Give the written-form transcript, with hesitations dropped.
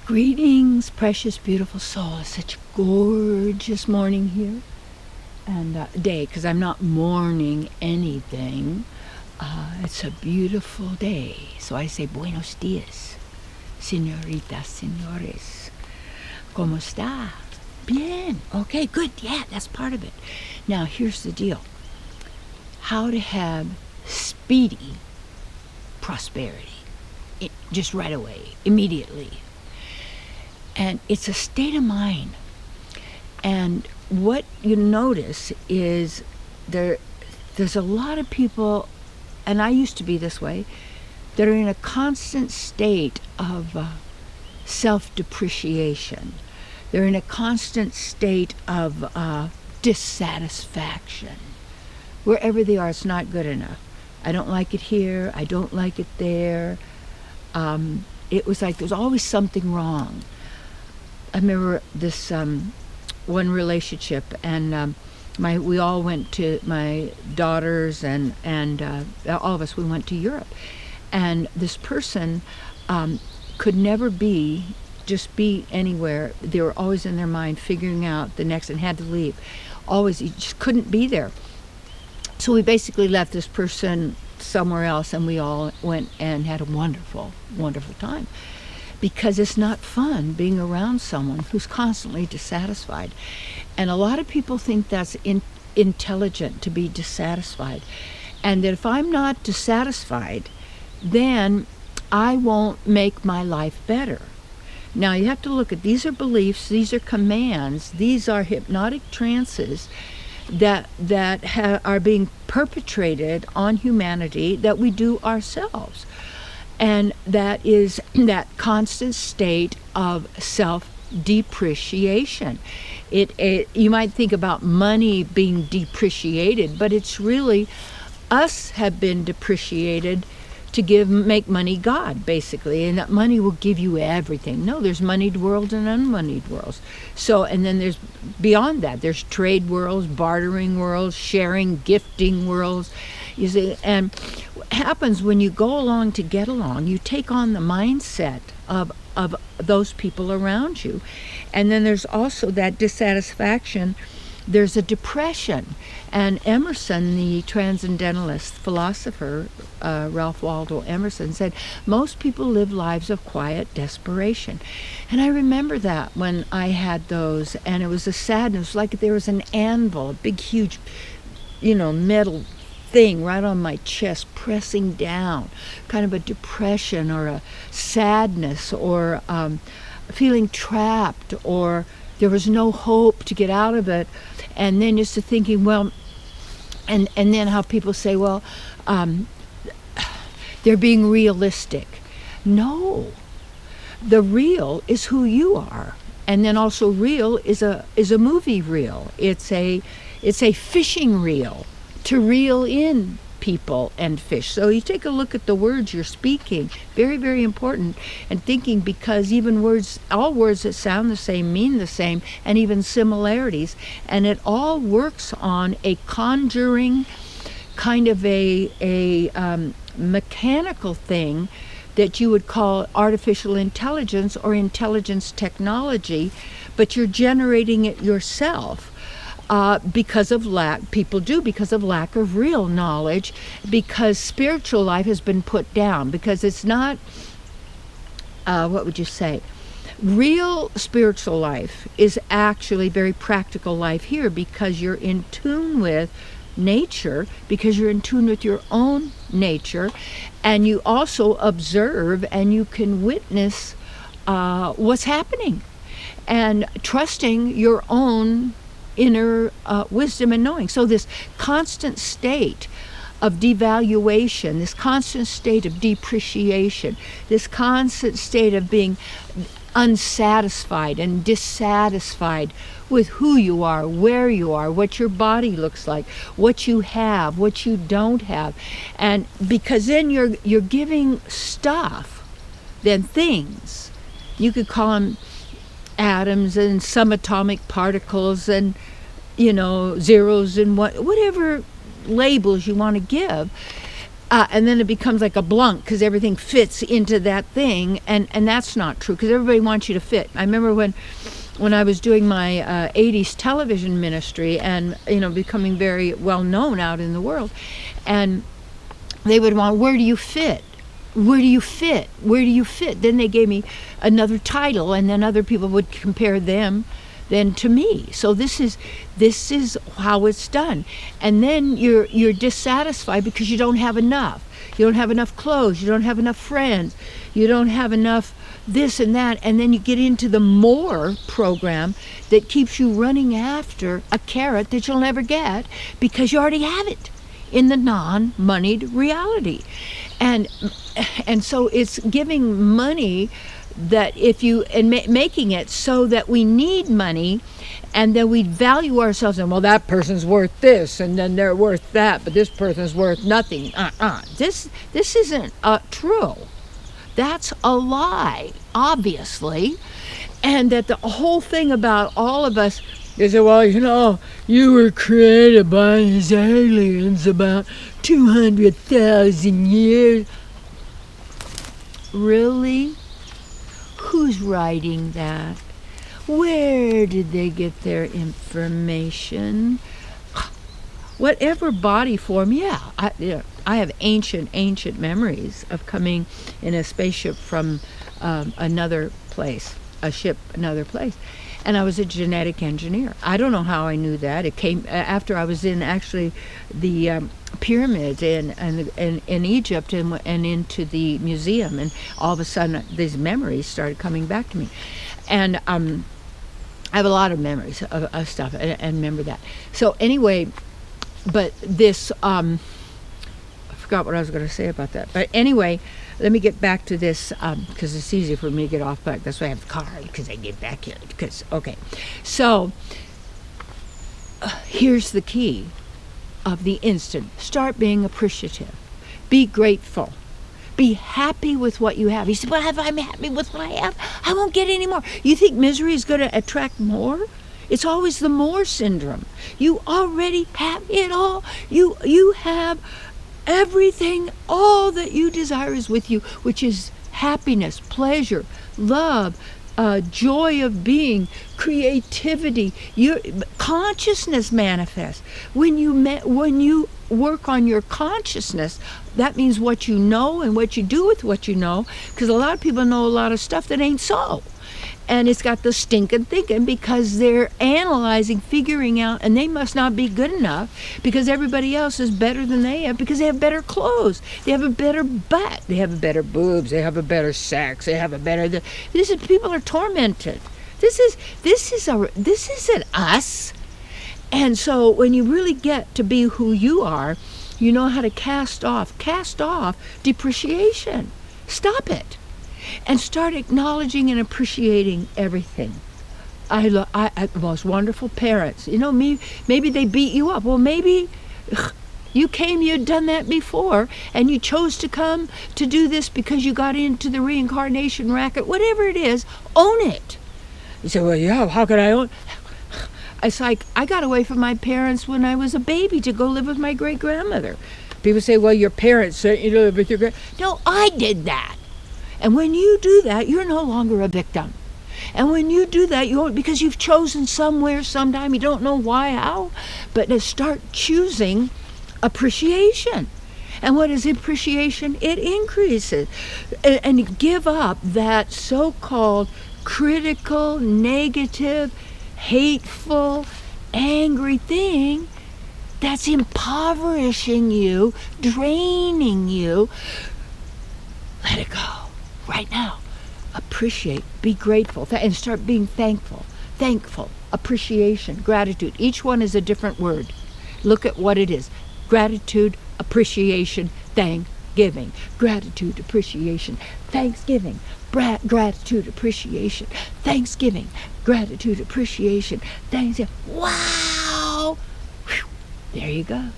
Greetings, precious, beautiful soul. It's such a gorgeous morning here and day, because I'm not mourning anything. It's a beautiful day. So I say, buenos dias, señoritas, señores. ¿Cómo está? Bien. Okay, good. Yeah, that's part of it. Now, here's the deal. How to have speedy prosperity. Just right away, immediately. And it's a state of mind. And what you notice is there's a lot of people, and I used to be this way, that are in a constant state of self-depreciation. They're in a constant state of dissatisfaction. Wherever they are, it's not good enough. I don't like it here. I don't like it there. It was like there's always something wrong. I remember this one relationship, and we all went to, my daughters and all of us, we went to Europe. And this person could never just be anywhere. They were always in their mind figuring out the next, and had to leave. Always, you just couldn't be there. So we basically left this person somewhere else, and we all went and had a wonderful, wonderful time. Because it's not fun being around someone who's constantly dissatisfied. And a lot of people think that's intelligent, to be dissatisfied. And that if I'm not dissatisfied, then I won't make my life better. Now you have to look at, these are beliefs, these are commands, these are hypnotic trances that are being perpetrated on humanity that we do ourselves. And that is that constant state of self-depreciation. You might think about money being depreciated, but it's really us have been depreciated to make money God, basically, and that money will give you everything. No, there's moneyed worlds and unmoneyed worlds. So, and then there's beyond that, there's trade worlds, bartering worlds, sharing, gifting worlds. You see, and what happens when you go along to get along, you take on the mindset of those people around you. And then there's also that dissatisfaction. There's a depression. And Emerson, the transcendentalist philosopher, Ralph Waldo Emerson, said, most people live lives of quiet desperation. And I remember that when I had those, and it was a sadness, like there was an anvil, a big, huge, metal thing right on my chest, pressing down, kind of a depression or a sadness, or feeling trapped, or there was no hope to get out of it. And then just to thinking, well, and then how people say, well, they're being realistic. No, the real is who you are. And then also real is a movie reel. It's a fishing reel to reel in people and fish. So you take a look at the words you're speaking, very, very important, and thinking, because even all words that sound the same mean the same, and even similarities, and it all works on a conjuring kind of a mechanical thing that you would call artificial intelligence or intelligence technology, but you're generating it yourself. Because of lack of real knowledge, because spiritual life has been put down, because it's not, what would you say? Real spiritual life is actually very practical life here, because you're in tune with nature, because you're in tune with your own nature, and you also observe and you can witness what's happening, and trusting your own inner wisdom and knowing. So this constant state of devaluation, this constant state of depreciation, this constant state of being unsatisfied and dissatisfied with who you are, where you are, what your body looks like, what you have, what you don't have. And because then you're giving stuff, then things, you could call them atoms and subatomic particles and zeros and whatever labels you want to give, and then it becomes like a blunt because everything fits into that thing, and that's not true because everybody wants you to fit. I remember when I was doing my 80s television ministry and, becoming very well known out in the world, and they would want, where do you fit? Where do you fit? Where do you fit? Then they gave me another title, and then other people would compare them then to me. So this is how it's done. And then you're dissatisfied because you don't have enough. You don't have enough clothes. You don't have enough friends. You don't have enough this and that. And then you get into the more program that keeps you running after a carrot that you'll never get because you already have it in the non-moneyed reality. And so it's giving money that making it so that we need money, and then we value ourselves, and well, that person's worth this, and then they're worth that, but this person's worth nothing. This isn't true. That's a lie, obviously. And that the whole thing about all of us is that, well, you were created by these aliens about 200,000 years. Really? Who's writing that? Where did they get their information? Whatever body form, I have ancient memories of coming in a spaceship from another place, another place. And I was a genetic engineer. I don't know how I knew that. It came after I was in actually the pyramids in Egypt and into the museum, and all of a sudden these memories started coming back to me. And I have a lot of memories of stuff and remember that. So anyway, but this, I forgot what I was going to say about that. But anyway, let me get back to this because it's easy for me to get off back. That's why I have the car, because I get back here. Okay. So here's the key of the instant. Start being appreciative. Be grateful. Be happy with what you have. He said, well, if I'm happy with what I have, I won't get any more. You think misery is going to attract more? It's always the more syndrome. You already have it all. You have everything, all that you desire is with you, which is happiness, pleasure, love, joy of being, creativity. Your consciousness manifests. When you work on your consciousness, that means what you know and what you do with what you know, because a lot of people know a lot of stuff that ain't so. And it's got the stinking thinking because they're analyzing, figuring out, and they must not be good enough because everybody else is better than they have because they have better clothes, they have a better butt, they have a better boobs, they have a better sex, they have a better. People are tormented. This isn't us. And so when you really get to be who you are, you know how to cast off depreciation. Stop it. And start acknowledging and appreciating everything. I most wonderful parents. Maybe they beat you up. Well, maybe you'd done that before, and you chose to come to do this because you got into the reincarnation racket. Whatever it is, own it. You say, well, yeah, how could I own? It's like, I got away from my parents when I was a baby to go live with my great-grandmother. People say, well, your parents sent you to live with your No, I did that. And when you do that, you're no longer a victim. And when you do that, because you've chosen somewhere, sometime, you don't know why, how, but to start choosing appreciation. And what is appreciation? It increases. And give up that so-called critical, negative, hateful, angry thing that's impoverishing you, draining you. Let it go. Right now, appreciate, be grateful, and start being thankful. Thankful, appreciation, gratitude. Each one is a different word. Look at what it is. Gratitude, appreciation, thanksgiving. Gratitude, appreciation, thanksgiving. Gratitude, appreciation, thanksgiving. Gratitude, appreciation, thanksgiving. Wow! Whew. There you go.